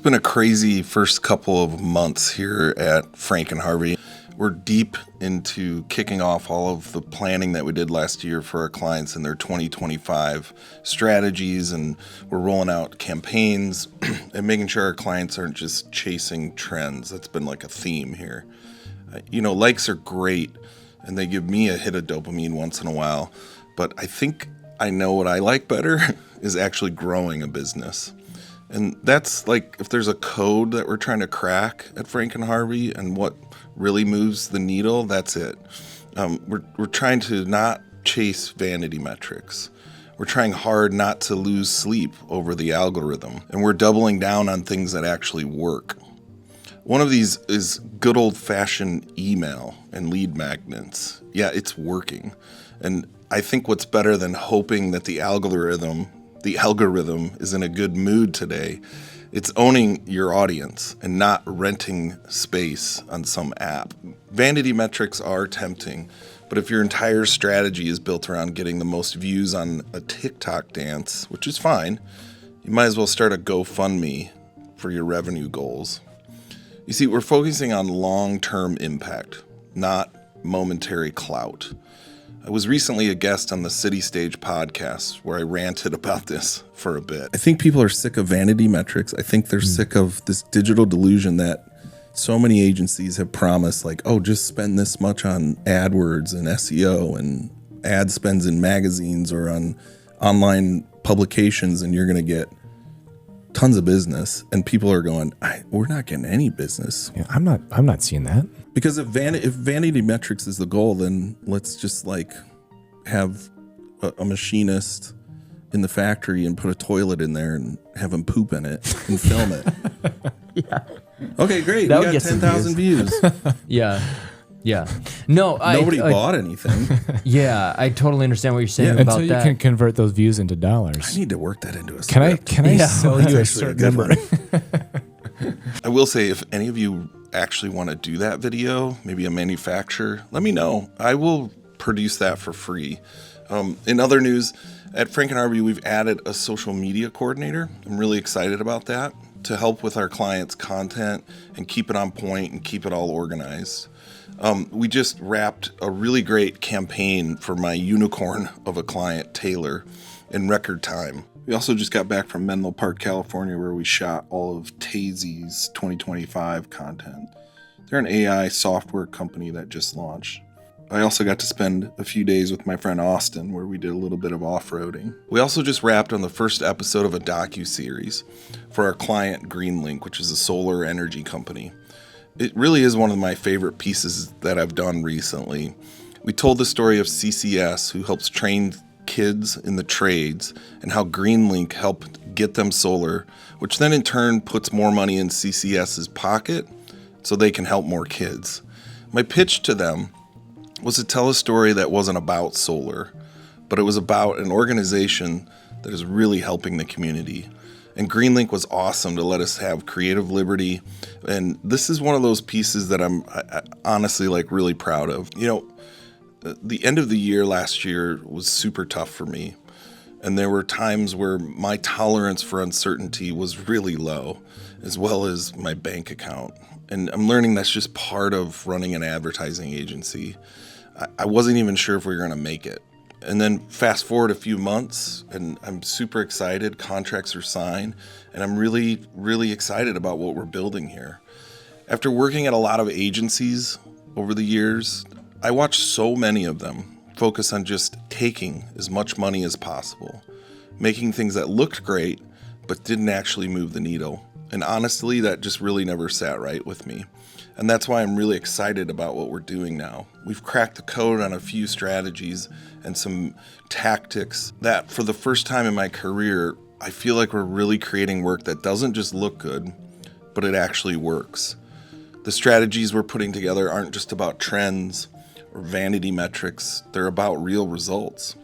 been a crazy first couple of months here at Franken Harvey. We're deep into kicking off all of the planning that we did last year for our clients in their 2025 strategies, and we're rolling out campaigns and making sure our clients aren't just chasing trends. That's been like a theme here. Likes are great, and they give me a hit of dopamine once in a while, but I think I know what I like better is actually growing a business. And that's like, if there's a code that we're trying to crack at Franken Harvey and what really moves the needle, that's it. We're trying to not chase vanity metrics. We're trying hard not to lose sleep over the algorithm. And we're doubling down on things that actually work. One of these is good old-fashioned email and lead magnets. Yeah, it's working. And I think what's better than hoping that the algorithm is in a good mood today, it's owning your audience and not renting space on some app. Vanity metrics are tempting, but if your entire strategy is built around getting the most views on a TikTok dance, which is fine, you might as well start a GoFundMe for your revenue goals. You see, we're focusing on long-term impact, not momentary clout. I was recently a guest on the City Stage podcast where I ranted about this for a bit. I think people are sick of vanity metrics. I think they're sick of this digital delusion that so many agencies have promised, like, oh, just spend this much on AdWords and SEO and ad spends in magazines or on online publications, and you're going to get tons of business. And people are going, we're not getting any business. Yeah, I'm not seeing that. Because if vanity metrics is the goal, then let's just like have a machinist in the factory and put a toilet in there and have him poop in it and film it. Yeah. Okay, great. We got 10,000 views. Yeah. No, nobody bought anything. Yeah, I totally understand what you're saying about until you that. can convert those views into dollars. I need to work that into a Can script. I sell you a certain number? I will say, if any of you actually want to do that video, maybe a manufacturer, let me know. I will produce that for free. In other news, at Franken Army, we've added a social media coordinator. I'm really excited about that, to help with our clients' content and keep it on point and keep it all organized. We just wrapped a really great campaign for my unicorn of a client, Taylor, in record time. We also just got back from Menlo Park, California, where we shot all of Tazy's 2025 content. They're an AI software company that just launched. I also got to spend a few days with my friend Austin, where we did a little bit of off-roading. We also just wrapped on the first episode of a docuseries for our client Greenlink, which is a solar energy company. It really is one of my favorite pieces that I've done recently. We told the story of CCS, who helps train kids in the trades, and how Greenlink helped get them solar, which then in turn puts more money in CCS's pocket so they can help more kids. My pitch to them was to tell a story that wasn't about solar, but it was about an organization that is really helping the community. And Greenlink was awesome to let us have creative liberty. And this is one of those pieces that I'm honestly really proud of. The end of the year last year was super tough for me. And there were times where my tolerance for uncertainty was really low, as well as my bank account. And I'm learning that's just part of running an advertising agency. I wasn't even sure if we were going to make it. And then fast forward a few months, and I'm super excited. Contracts are signed, and I'm really, really excited about what we're building here. After working at a lot of agencies over the years, I watched so many of them focus on just taking as much money as possible, making things that looked great, but didn't actually move the needle. And honestly, that just really never sat right with me. And that's why I'm really excited about what we're doing now. We've cracked the code on a few strategies and some tactics that, for the first time in my career, I feel like we're really creating work that doesn't just look good, but it actually works. The strategies we're putting together aren't just about trends or vanity metrics. They're about real results.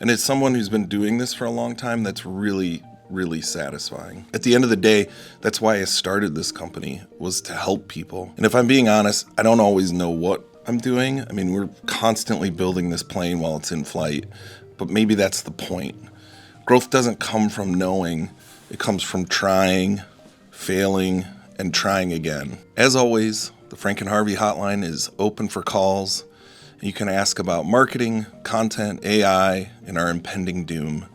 And as someone who's been doing this for a long time, that's really, really satisfying. At the end of the day, that's why I started this company, was to help people. And if I'm being honest, I don't always know what I'm doing. I mean, we're constantly building this plane while it's in flight, but maybe that's the point. Growth doesn't come from knowing. It comes from trying, failing, and trying again. As always, the Franken Harvey hotline is open for calls. You can ask about marketing, content, AI, and our impending doom.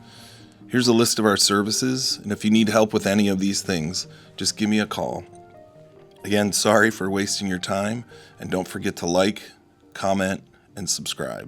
Here's a list of our services, and if you need help with any of these things, just give me a call. Again, sorry for wasting your time, and don't forget to like, comment, and subscribe.